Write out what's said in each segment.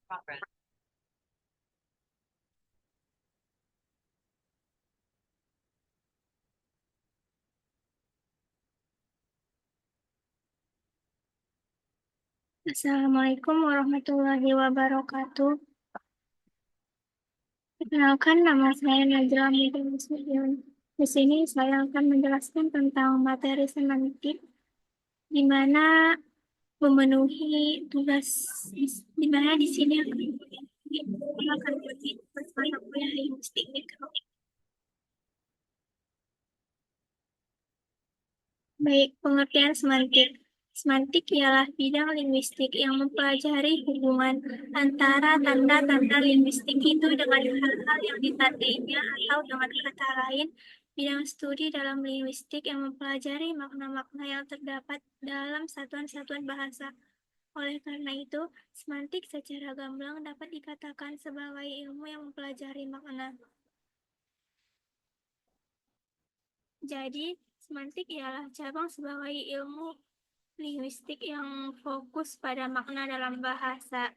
Assalamualaikum warahmatullahi wabarakatuh. Perkenalkan, nama saya Najla Mudin Nasution. Di sini saya akan menjelaskan tentang materi semantik, di mana memenuhi tugas, di mana di sini akan berarti mata kuliah linguistik mikro. Baik, pengertian semantik. Semantik ialah bidang linguistik yang mempelajari hubungan antara tanda-tanda linguistik itu dengan hal-hal yang ditandainya, atau dengan kata lain, bidang studi dalam linguistik yang mempelajari makna-makna yang terdapat dalam satuan-satuan bahasa. Oleh karena itu, semantik secara gamblang dapat dikatakan sebagai ilmu yang mempelajari makna. Jadi, semantik ialah cabang sebagai ilmu linguistik yang fokus pada makna dalam bahasa.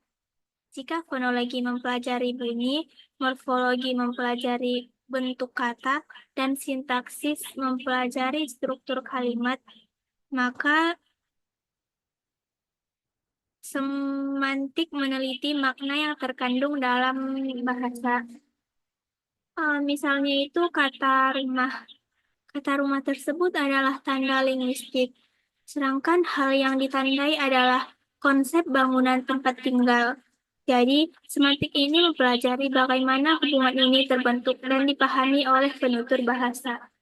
Jika fonologi mempelajari bunyi, morfologi mempelajari bentuk kata, dan sintaksis mempelajari struktur kalimat, maka semantik meneliti makna yang terkandung dalam bahasa. Misalnya itu kata rumah. Kata rumah tersebut adalah tanda linguistik, sedangkan hal yang ditandai adalah konsep bangunan tempat tinggal. Jadi, semantik ini mempelajari bagaimana hubungan ini terbentuk dan dipahami oleh penutur bahasa.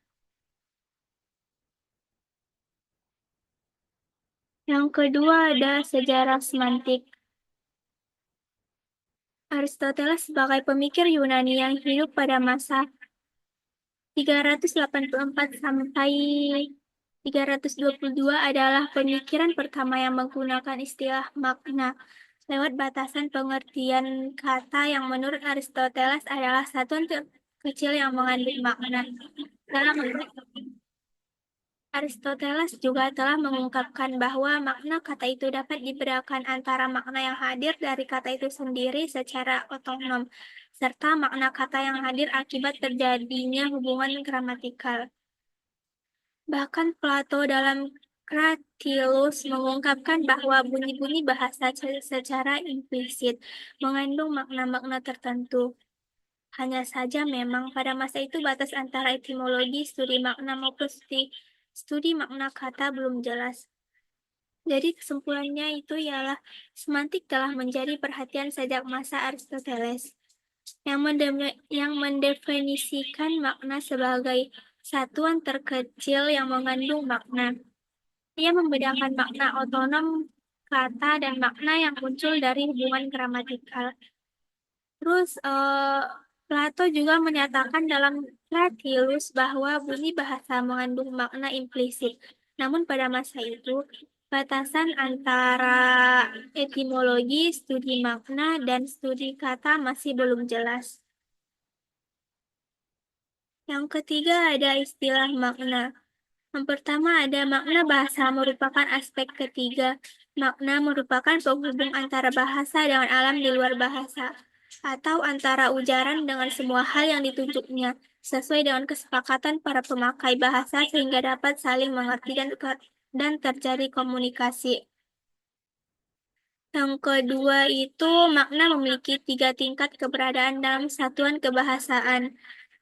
Yang kedua ada sejarah semantik. Aristoteles sebagai pemikir Yunani yang hidup pada masa 384 sampai 322 adalah pemikiran pertama yang menggunakan istilah makna lewat batasan pengertian kata yang menurut Aristoteles adalah satuan kecil yang mengandung makna. Dalam Aristoteles juga telah mengungkapkan bahwa makna kata itu dapat dibedakan antara makna yang hadir dari kata itu sendiri secara otonom, serta makna kata yang hadir akibat terjadinya hubungan gramatikal. Bahkan Plato dalam Cratylus mengungkapkan bahwa bunyi-bunyi bahasa secara implisit mengandung makna-makna tertentu. Hanya saja memang pada masa itu batas antara etimologi, studi makna maupun studi makna kata belum jelas. Jadi kesimpulannya itu ialah semantik telah menjadi perhatian sejak masa Aristoteles yang mendefinisikan makna sebagai satuan terkecil yang mengandung makna. Ia membedakan makna otonom kata dan makna yang muncul dari hubungan gramatikal. Terus Plato juga menyatakan dalam Cratylus bahwa bunyi bahasa mengandung makna implisit. Namun pada masa itu, batasan antara etimologi, studi makna, dan studi kata masih belum jelas. Yang ketiga ada istilah makna. Yang pertama ada makna bahasa merupakan aspek ketiga. Makna merupakan penghubung antara bahasa dengan alam di luar bahasa, atau antara ujaran dengan semua hal yang ditunjuknya, sesuai dengan kesepakatan para pemakai bahasa sehingga dapat saling mengerti dan terjadi komunikasi. Yang kedua itu makna memiliki 3 tingkat keberadaan dalam satuan kebahasaan.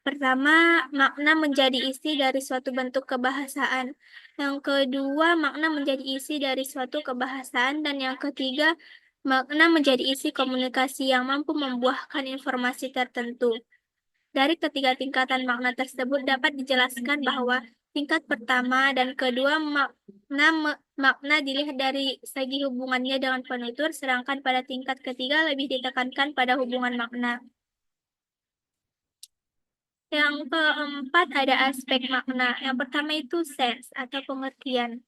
Pertama, makna menjadi isi dari suatu bentuk kebahasaan. Yang kedua, makna menjadi isi dari suatu kebahasaan. Dan yang ketiga, makna menjadi isi komunikasi yang mampu membuahkan informasi tertentu. Dari ketiga tingkatan makna tersebut dapat dijelaskan bahwa tingkat pertama dan kedua makna dilihat dari segi hubungannya dengan penutur, sedangkan pada tingkat ketiga lebih ditekankan pada hubungan makna. Yang keempat ada aspek makna. Yang pertama itu sense atau pengertian.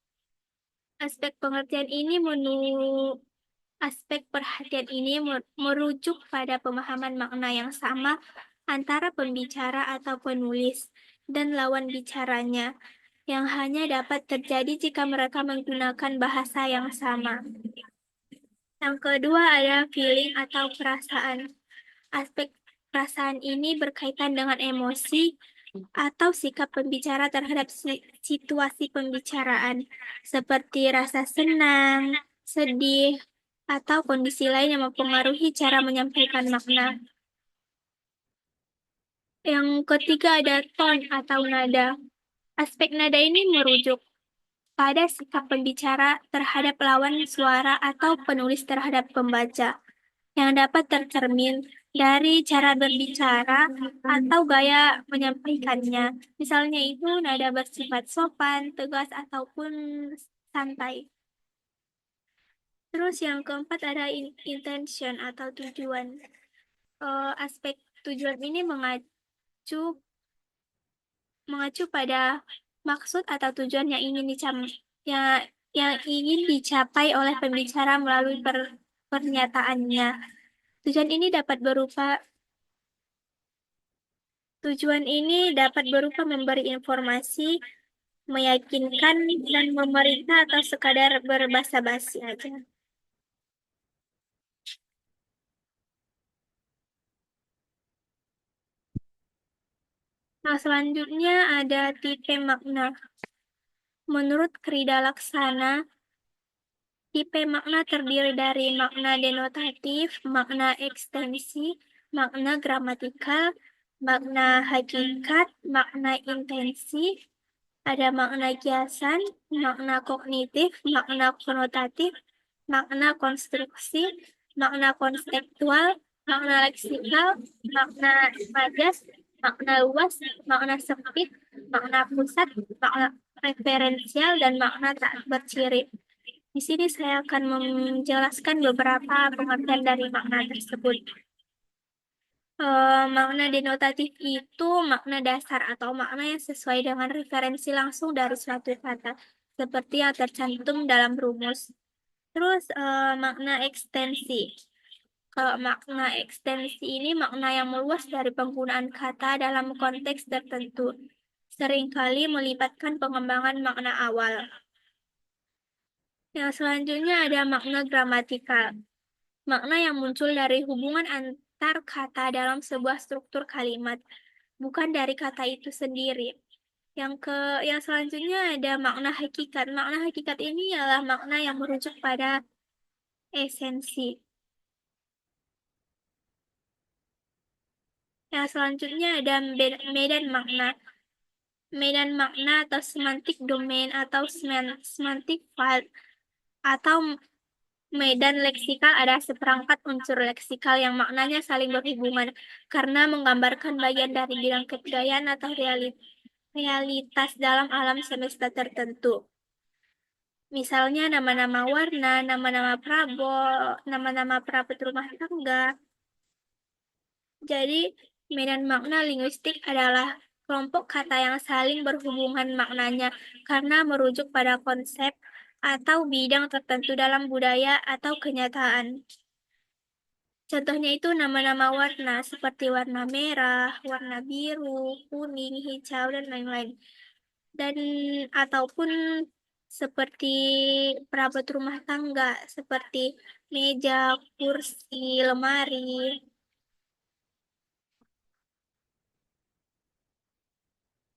Aspek pengertian ini aspek perhatian ini merujuk pada pemahaman makna yang sama antara pembicara atau penulis dan lawan bicaranya, yang hanya dapat terjadi jika mereka menggunakan bahasa yang sama. Yang kedua ada feeling atau perasaan. Aspek perasaan ini berkaitan dengan emosi atau sikap pembicara terhadap situasi pembicaraan, seperti rasa senang, sedih, atau kondisi lain yang mempengaruhi cara menyampaikan makna. Yang ketiga ada tone atau nada. Aspek nada ini merujuk pada sikap pembicara terhadap lawan suara atau penulis terhadap pembaca, yang dapat tercermin dari cara berbicara atau gaya menyampaikannya. Misalnya itu nada bersifat sopan, tegas, ataupun santai. Terus yang keempat ada intention atau tujuan. Aspek tujuan ini mengacu pada maksud atau tujuan yang ingin ya, yang ingin dicapai oleh pembicara melalui pernyataannya. Tujuan ini dapat berupa Tujuan ini dapat berupa memberi informasi, meyakinkan, dan memerintah atau sekadar berbasa-basi aja. Nah, selanjutnya ada tipe makna. Menurut Krida Laksana, tipe makna terdiri dari makna denotatif, makna ekstensi, makna gramatikal, makna hakikat, makna intensi, ada makna kiasan, makna kognitif, makna konotatif, makna konstruksi, makna konseptual, makna leksikal, makna majas, makna luas, makna sempit, makna pusat, makna referensial, dan makna tak berciri. Di sini saya akan menjelaskan beberapa pengertian dari makna tersebut. Makna denotatif itu makna dasar atau makna yang sesuai dengan referensi langsung dari suatu kata, seperti yang tercantum dalam rumus. Terus makna ekstensi. Kalau makna ekstensi ini makna yang meluas dari penggunaan kata dalam konteks tertentu, seringkali melibatkan pengembangan makna awal. Yang selanjutnya ada makna gramatikal. Makna yang muncul dari hubungan antar kata dalam sebuah struktur kalimat, bukan dari kata itu sendiri. Yang selanjutnya ada makna hakikat. Makna hakikat ini ialah makna yang merujuk pada esensi. Yang selanjutnya ada medan makna. Medan makna atau semantik domain atau semantik file atau medan leksikal ada seperangkat unsur leksikal yang maknanya saling berhubungan karena menggambarkan bagian dari bidang kebudayaan atau realitas dalam alam semesta tertentu. Misalnya nama-nama warna, nama-nama perabot, nama-nama perabot rumah tangga. Jadi, medan makna linguistik adalah kelompok kata yang saling berhubungan maknanya karena merujuk pada konsep atau bidang tertentu dalam budaya atau kenyataan. Contohnya itu nama-nama warna seperti warna merah, warna biru, kuning, hijau, dan lain-lain. Dan ataupun seperti perabot rumah tangga seperti meja, kursi, lemari.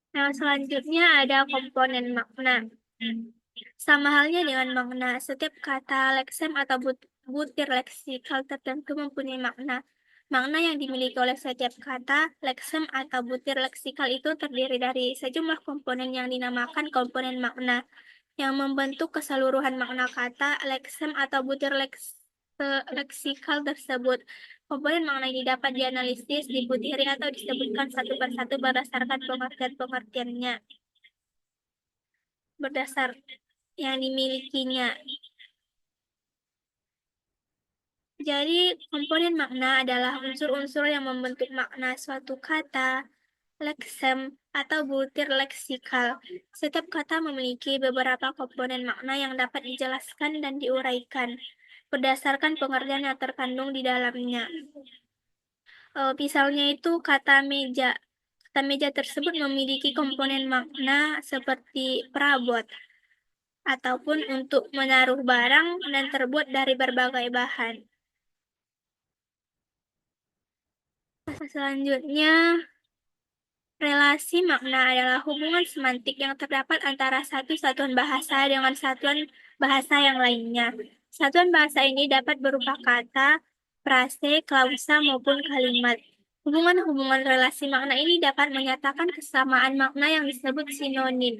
Nah, selanjutnya ada komponen makna. Sama halnya dengan makna, setiap kata leksem atau butir leksikal tertentu mempunyai makna. Makna yang dimiliki oleh setiap kata, leksem atau butir leksikal itu terdiri dari sejumlah komponen yang dinamakan komponen makna, yang membentuk keseluruhan makna kata, leksem atau butir leksikal tersebut. Komponen makna ini dapat dianalisis, dibutiri, atau disebutkan satu persatu berdasarkan pengertian-pengertiannya, berdasar yang dimilikinya. Jadi, komponen makna adalah unsur-unsur yang membentuk makna suatu kata, leksem, atau butir leksikal. Setiap kata memiliki beberapa komponen makna yang dapat dijelaskan dan diuraikan berdasarkan pengertian yang terkandung di dalamnya. Misalnya itu kata meja. Kata meja tersebut memiliki komponen makna seperti perabot ataupun untuk menaruh barang dan terbuat dari berbagai bahan. Selanjutnya, relasi makna adalah hubungan semantik yang terdapat antara satu satuan bahasa dengan satuan bahasa yang lainnya. Satuan bahasa ini dapat berupa kata, frase, klausa, maupun kalimat. Hubungan-hubungan relasi makna ini dapat menyatakan kesamaan makna yang disebut sinonim.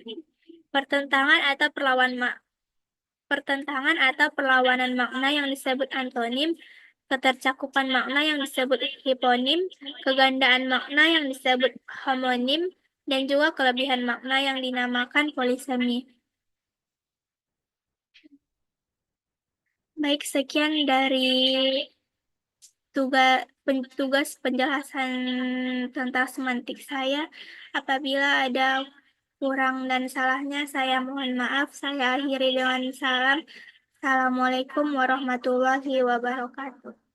Pertentangan atau pertentangan atau perlawanan makna yang disebut antonim, ketercakupan makna yang disebut hiponim, kegandaan makna yang disebut homonim, dan juga kelebihan makna yang dinamakan polisemi. Baik, sekian dari tugas penjelasan tentang semantik saya. Apabila ada kurang dan salahnya, saya mohon maaf. Saya akhiri dengan salam. Assalamualaikum warahmatullahi wabarakatuh.